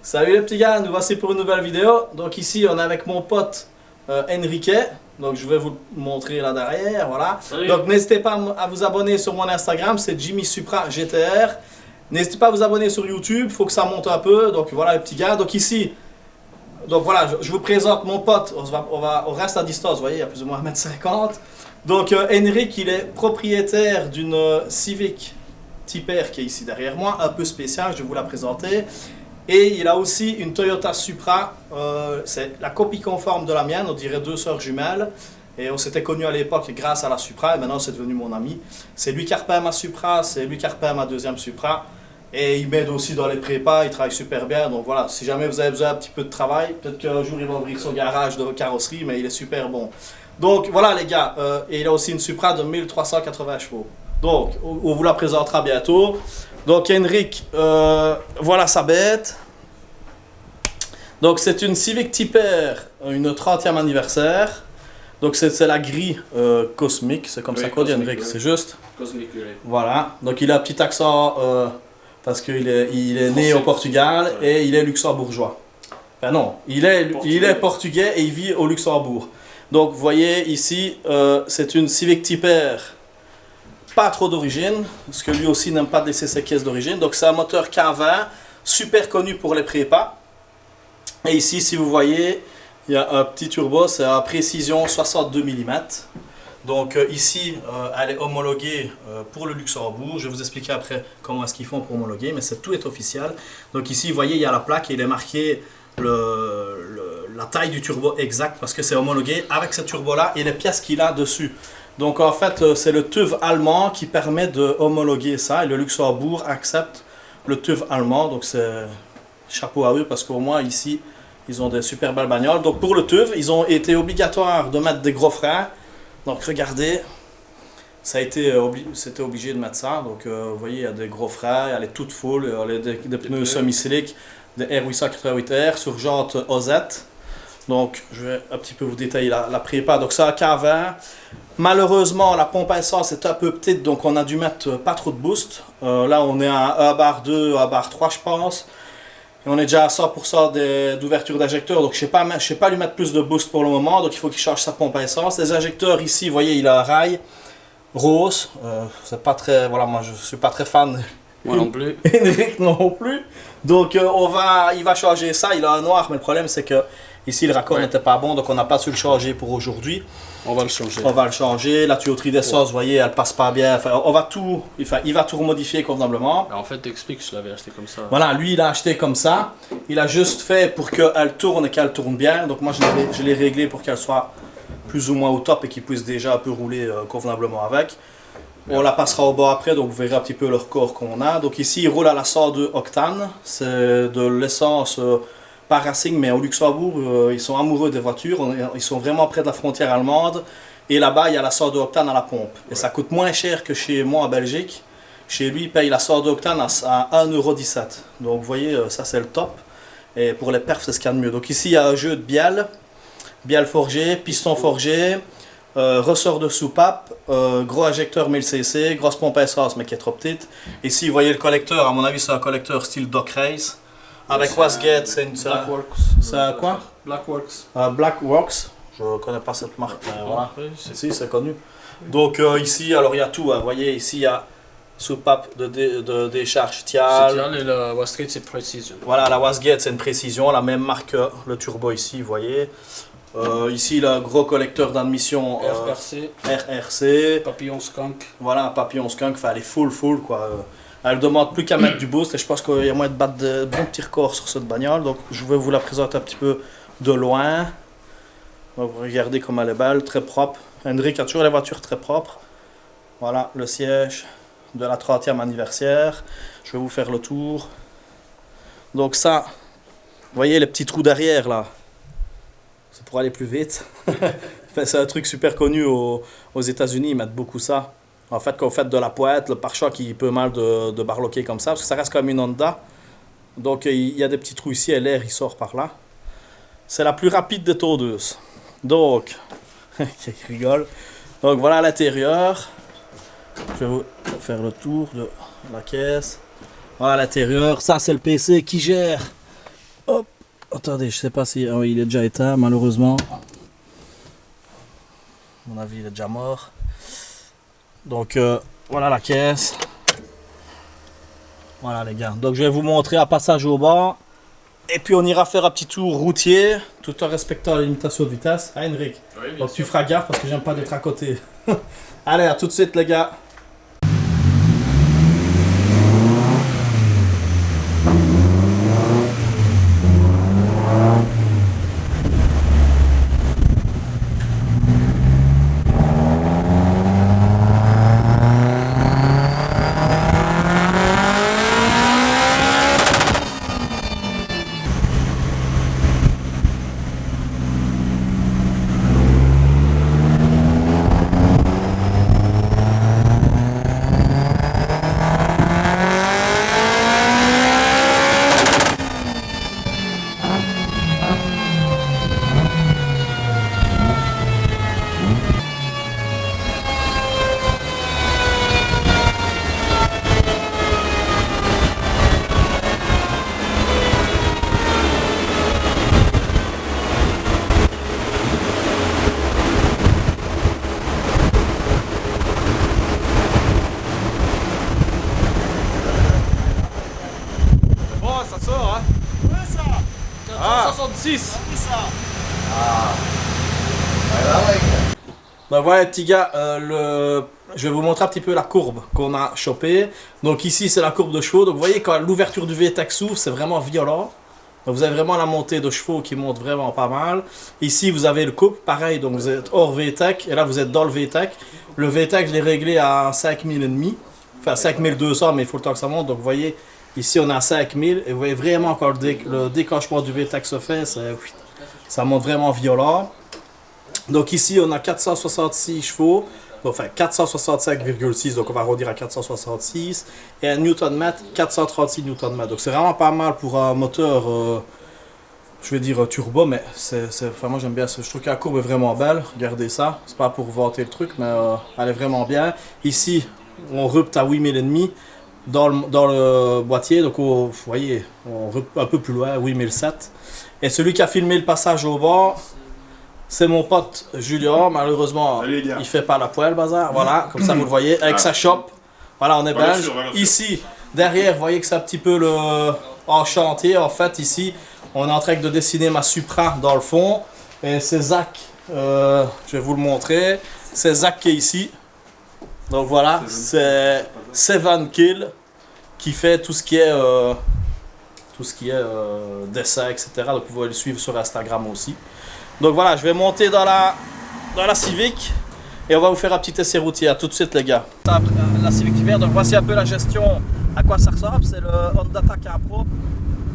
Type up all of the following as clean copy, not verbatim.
Salut les petits gars, nous voici pour une nouvelle vidéo. Donc ici on est avec mon pote Enrique. Donc je vais vous le montrer là derrière, voilà. Salut. Donc n'hésitez pas à vous abonner sur mon Instagram, c'est Jimmy Supra GTR. N'hésitez pas à vous abonner sur YouTube, il faut que ça monte un peu. Donc voilà les petits gars. Donc ici, donc voilà, je vous présente mon pote. On reste à distance, vous voyez, il y a plus ou moins 1m50. Donc Enrique, il est propriétaire d'une Civic Type R qui est ici derrière moi, un peu spéciale, je vais vous la présenter. Et il a aussi une Toyota Supra, c'est la copie conforme de la mienne, on dirait deux sœurs jumelles. Et on s'était connus à l'époque grâce à la Supra, et maintenant c'est devenu mon ami. C'est lui qui a repeint ma Supra, c'est lui qui a repeint ma deuxième Supra. Et il m'aide aussi dans les prépas, il travaille super bien. Donc voilà, si jamais vous avez besoin d'un petit peu de travail, peut-être qu'un jour il va ouvrir son garage de carrosserie, mais il est super bon. Donc voilà les gars, et il a aussi une Supra de 1380 chevaux. Donc on vous la présentera bientôt. Donc Enrique, voilà sa bête. Donc c'est une Civic Type R, une 30e anniversaire. Donc c'est la grille cosmique, c'est comme Oui, ça qu'on dit cosmique, Enrique, oui. c'est juste. Cosmic, oui. Voilà, donc il a un petit accent parce qu'il est, né au Portugal et il est luxembourgeois. Enfin non, il est portugais et il vit au Luxembourg. Donc vous voyez ici, c'est une Civic Type R, pas trop d'origine, parce que lui aussi n'aime pas laisser ses caisses d'origine. Donc c'est un moteur K20, super connu pour les prépas. Et ici, si vous voyez, il y a un petit turbo, c'est à précision 62 mm. Donc ici, elle est homologuée pour le Luxembourg. Je vais vous expliquer après comment est-ce qu'ils font pour homologuer, mais tout est officiel. Donc ici, vous voyez, il y a la plaque et il est marqué la taille du turbo exact parce que c'est homologué avec ce turbo-là et les pièces qu'il a dessus. Donc en fait, c'est le TÜV allemand qui permet de homologuer ça et le Luxembourg accepte le TÜV allemand. Donc c'est chapeau à eux parce qu'au moins ici, ils ont des super belles bagnoles. Donc pour le TÜV, ils ont été obligatoires de mettre des gros freins. Donc regardez, c'était obligé de mettre ça. Donc vous voyez, il y a des gros freins, elle est toute full, elle a des pneus semi-siliques, des R888R sur jante OZ. Donc je vais un petit peu vous détailler la prépa. Donc ça a K20. Malheureusement, la pompe à essence est un peu petite, donc on a dû mettre pas trop de boost. Là, on est à 1 bar 2, 1 bar 3, je pense. Et on est déjà à 100% d'ouverture d'injecteur, donc je ne sais pas lui mettre plus de boost pour le moment, donc il faut qu'il change sa pompe à essence. Les injecteurs ici, vous voyez, il a un rail rose. C'est pas très, voilà, moi je suis pas très fan. Moi non plus. Enrique non plus. Donc il va changer ça. Il a un noir, mais le problème c'est que ici le raccord n'était pas bon, donc on n'a pas su le changer pour aujourd'hui. On va le changer. On va le changer. La tuyauterie d'essence, vous voyez, elle passe pas bien. Enfin, il va tout remodifier convenablement. En fait, t'expliques, je l'avais acheté comme ça. Voilà, lui il a acheté comme ça. Il a juste fait pour qu'elle tourne et qu'elle tourne bien. Donc moi je l'ai réglé pour qu'elle soit plus ou moins au top et qu'il puisse déjà un peu rouler convenablement avec. On la passera au bas après, donc vous verrez un petit peu le record qu'on a. Donc ici il roule à la 102 octane. C'est de l'essence par Racing, mais au Luxembourg, ils sont amoureux des voitures, ils sont vraiment près de la frontière allemande, et là-bas, il y a la 102 octane à la pompe. Et ça coûte moins cher que chez moi en Belgique. Chez lui, il paye la 102 octane à 1,17 €. Donc vous voyez, ça c'est le top. Et pour les perfs, c'est ce qu'il y a de mieux. Donc ici, il y a un jeu de bielle forgé, piston forgé, ressort de soupape, gros injecteur 1000 cc, grosse pompe à essence, mais qui est trop petite. Ici, vous voyez le collecteur, à mon avis, c'est un collecteur style Doc Race. Avec Wasgate, c'est une... Blackworks. C'est quoi? Blackworks. Blackworks. Je ne connais pas cette marque, mais voilà. Oui, Si, c'est connu. Donc ici, alors il y a tout. Vous voyez, ici, il y a soupape de décharge Thial. C'est Thial et la Wasgate, c'est Precision. Voilà, la Wasgate, c'est une précision. La même marque que le turbo ici, vous voyez. Ici, le gros collecteur d'admission RRC. RRC. Papillon Skunk. Voilà, papillon skunk, enfin, elle est full, quoi. Elle ne demande plus qu'à mettre du boost et je pense qu'il y a moyen de battre de bons petits records sur cette bagnole. Donc je vais vous la présenter un petit peu de loin. Donc, regardez comme elle est belle, très propre. Enrique a toujours les voitures très propres. Voilà le siège de la 30e anniversaire. Je vais vous faire le tour. Donc ça, vous voyez les petits trous derrière là. C'est pour aller plus vite. Enfin, c'est un truc super connu aux États-Unis, ils mettent beaucoup ça. En fait, quand vous faites de la pointe, le pare-choc il peut mal de barloquer comme ça, parce que ça reste comme une Honda. Donc il y a des petits trous ici et l'air il sort par là. C'est la plus rapide des tondeuses. Donc, il rigole. Donc voilà l'intérieur. Je vais vous faire le tour de la caisse. Voilà l'intérieur. Ça, c'est le PC qui gère. Hop. Attendez, je sais pas si... Oh, il est déjà éteint, malheureusement. À mon avis, il est déjà mort. Donc, voilà la caisse. Voilà les gars. Donc, je vais vous montrer un passage au bas. Et puis, on ira faire un petit tour routier, tout en respectant la limitation de vitesse. Ah, Henrik. Oui, Donc, tu feras gaffe parce que j'aime pas d'être à côté. Allez, à tout de suite les gars. Bon, ça sort, hein? Ouais, ça. 466. Oui, ça. Donc voilà les petits gars, je vais vous montrer un petit peu la courbe qu'on a chopée. Donc ici c'est la courbe de chevaux. Donc vous voyez quand l'ouverture du VTEC s'ouvre, c'est vraiment violent. Donc vous avez vraiment la montée de chevaux qui monte vraiment pas mal. Ici vous avez le couple, pareil, donc vous êtes hors VTEC et là vous êtes dans le VTEC. Le VTEC je l'ai réglé à 5000,5. Enfin 5200 mais il faut le temps que ça monte. Donc vous voyez ici on est à 5000 et vous voyez vraiment quand le déclenchement du VTEC se fait, ça monte vraiment violent. Donc ici on a 466 chevaux, enfin 465,6, donc on va arrondir à 466, et un Nm, 436 Nm. Donc c'est vraiment pas mal pour un moteur, je vais dire turbo, mais enfin, moi j'aime bien ça. Je trouve que la courbe est vraiment belle, regardez ça, c'est pas pour vanter le truc, mais elle est vraiment bien. Ici on rupte à 8000,5 dans le boîtier, donc vous voyez, on rupte un peu plus loin, 8007. Et celui qui a filmé le passage au bord, c'est mon pote Julien, malheureusement il fait pas la poêle bazar, voilà, comme ça vous le voyez, avec sa chope, voilà on est belge. Ici, derrière, vous voyez que c'est un petit peu en chantier, en fait ici, on est en train de dessiner ma Supra dans le fond, et c'est Zach, je vais vous le montrer, c'est Zach qui est ici, donc voilà, c'est Seven Kill qui fait tout ce qui est dessin, etc. Donc vous pouvez le suivre sur Instagram aussi. Donc voilà, je vais monter dans la Civic et on va vous faire un petit essai routier. À tout de suite les gars. La Civic vert, donc voici un peu la gestion, à quoi ça ressemble. C'est le Honda Taka Pro,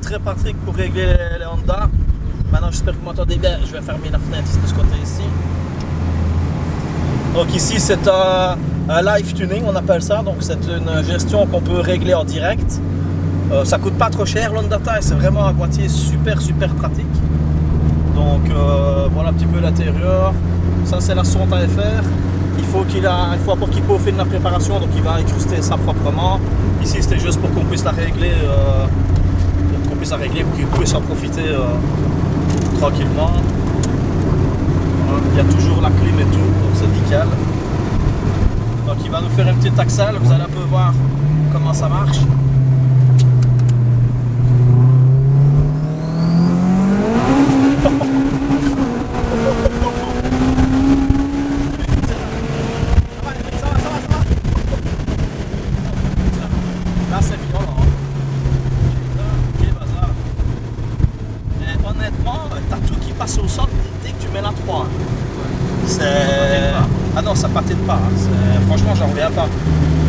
très pratique pour régler les Honda. Maintenant j'espère que vous m'entendez bien, je vais fermer la fenêtre de ce côté ici. Donc ici c'est un live tuning, on appelle ça, donc c'est une gestion qu'on peut régler en direct. Ça coûte pas trop cher l'Honda Taka, c'est vraiment un boîtier super pratique. Donc voilà un petit peu l'intérieur. Ça c'est la sonde à faire. Il faut pour qu'il peaufine la préparation, donc il va incruster ça proprement. Ici c'était juste pour qu'on puisse la régler, pour qu'il puisse en profiter tranquillement. Voilà. Il y a toujours la clim et tout, donc c'est nickel. Donc il va nous faire une petite axle, vous allez un peu voir comment ça marche. Là c'est violent. Putain, bazar. Et honnêtement, t'as tout qui passe au sol dès que tu mets la 3. Ah non, ça patine pas. Hein. Franchement, j'en reviens pas.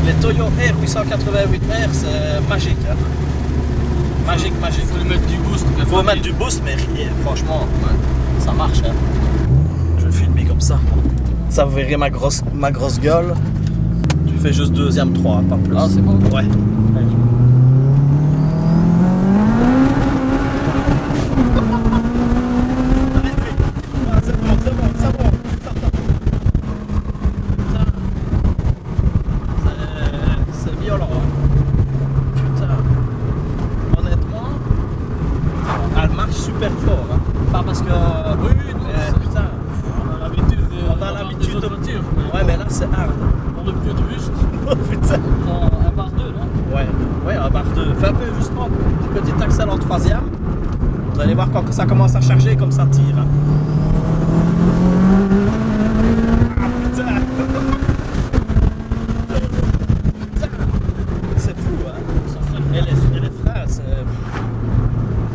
Les Toyo R888R, c'est magique. Hein. Magique. Faut lui mettre du boost. Faut mettre du boost, mais franchement, ça marche. Hein. Je vais filmer comme ça. Ça, vous verrez ma grosse gueule. Tu fais juste deuxième 3, pas plus. Ah, c'est bon? Ouais. C'est bon. violent. Hein. Putain. Honnêtement, elle marche super fort. Hein. Pas parce que. Oui, putain. on a l'habitude On a l'habitude de voitures. Ouais, mais là c'est hard. Pour le pied de buste, Oh putain. un bar 2, non? Ouais, un barre 2. Fais un peu justement petit accel en troisième. Vous allez voir quand ça commence à charger comme ça tire. Hein. Ah putain. Putain. C'est fou hein. Et les freins,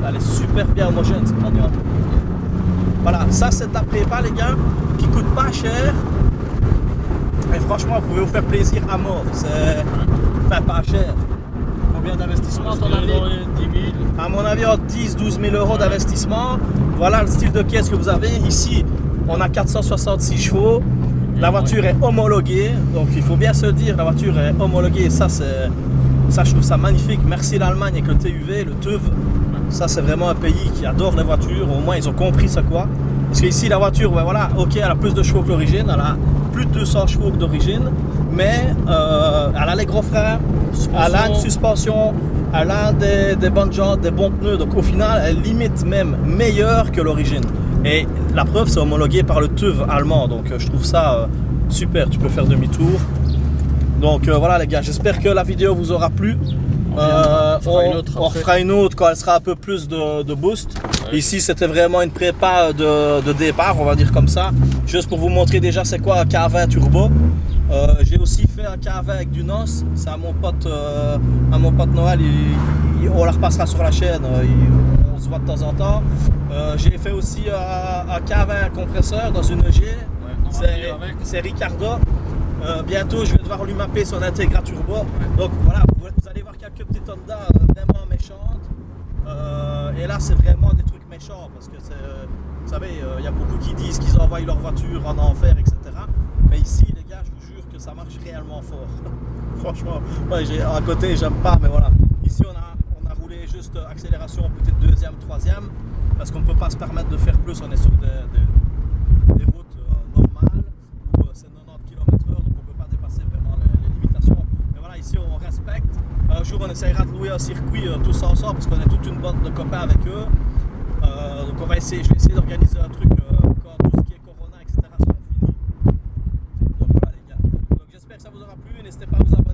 elle est super bien homogène cette camion. Voilà, ça c'est ta prépa les gars, qui coûte pas cher. Et franchement, vous pouvez vous faire plaisir à mort. C'est pas cher. Combien d'investissement à ton avis? 10 000. À mon avis, entre 10-12 000 euros d'investissement. Voilà le style de caisse que vous avez. Ici, on a 466 chevaux. La voiture est homologuée. Donc il faut bien se dire, la voiture est homologuée. Ça, je trouve ça magnifique. Merci l'Allemagne avec le TUV, le TÜV. Ça, c'est vraiment un pays qui adore les voitures. Au moins, ils ont compris ça quoi. Parce qu'ici, la voiture, ben voilà, ok, elle a plus de chevaux que l'origine. Elle a plus de 200 chevaux que d'origine. Mais elle a les gros freins. Elle a une suspension. Elle a des bonnes jantes, des bons pneus. Donc au final, elle limite même meilleure que l'origine. Et la preuve, c'est homologué par le TÜV allemand. Donc je trouve ça super. Tu peux faire demi-tour. Donc voilà les gars, j'espère que la vidéo vous aura plu. On fera une autre quand elle sera un peu plus de boost. Ouais. Ici c'était vraiment une prépa de départ, on va dire comme ça. Juste pour vous montrer déjà c'est quoi un K20 turbo. J'ai aussi fait un K20 avec du NOS. C'est à mon pote Noël. On la repassera sur la chaîne. On se voit de temps en temps. J'ai fait aussi un K20 compresseur dans une G. Ouais, c'est Ricardo. Bientôt je vais devoir lui mapper son Integra turbo. Ouais. Donc voilà, vous allez voir quelques petites Honda vraiment méchantes. Et là c'est vraiment des trucs méchants parce que vous savez, il y a beaucoup qui disent qu'ils envoient leur voiture en enfer, etc. Mais ici les gars, je vous jure que ça marche réellement fort. Franchement, ouais, à côté j'aime pas, mais voilà. Ici on a roulé juste accélération peut-être deuxième, troisième, parce qu'on ne peut pas se permettre de faire plus, on est sur des routes normales où c'est 90 km/h, donc on ne peut pas dépasser vraiment les limitations. Mais voilà, ici on respecte. Un jour on essaiera de louer un circuit tous ensemble, parce qu'on est toute une bande de copains avec eux. Donc je vais essayer d'organiser un truc quand tout ce qui est Corona, etc. sera fini. Donc voilà les gars. Donc j'espère que ça vous aura plu, n'hésitez pas à vous abonner.